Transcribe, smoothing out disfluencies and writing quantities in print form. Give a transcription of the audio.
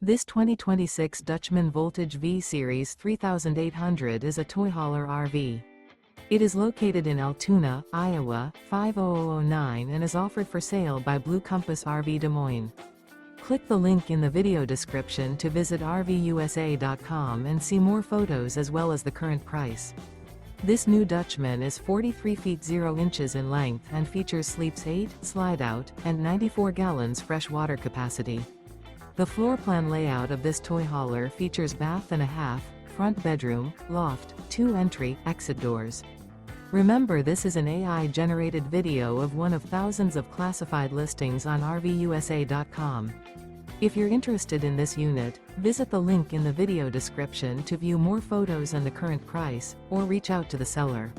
This 2026 Dutchmen Voltage V-Series 3800 is a toy hauler RV. It is located in Altoona, Iowa, 50009 and is offered for sale by Blue Compass RV Des Moines. Click the link in the video description to visit RVUSA.com and see more photos as well as the current price. This new Dutchman is 43 feet 0 inches in length and features sleeps 8, Slideout, and 94 gallons fresh water capacity. The floor plan layout of this toy hauler features bath and a half, front bedroom, loft, 2 entry, exit doors. Remember, this is an AI-generated video of one of thousands of classified listings on RVUSA.com. If you're interested in this unit, visit the link in the video description to view more photos and the current price, or reach out to the seller.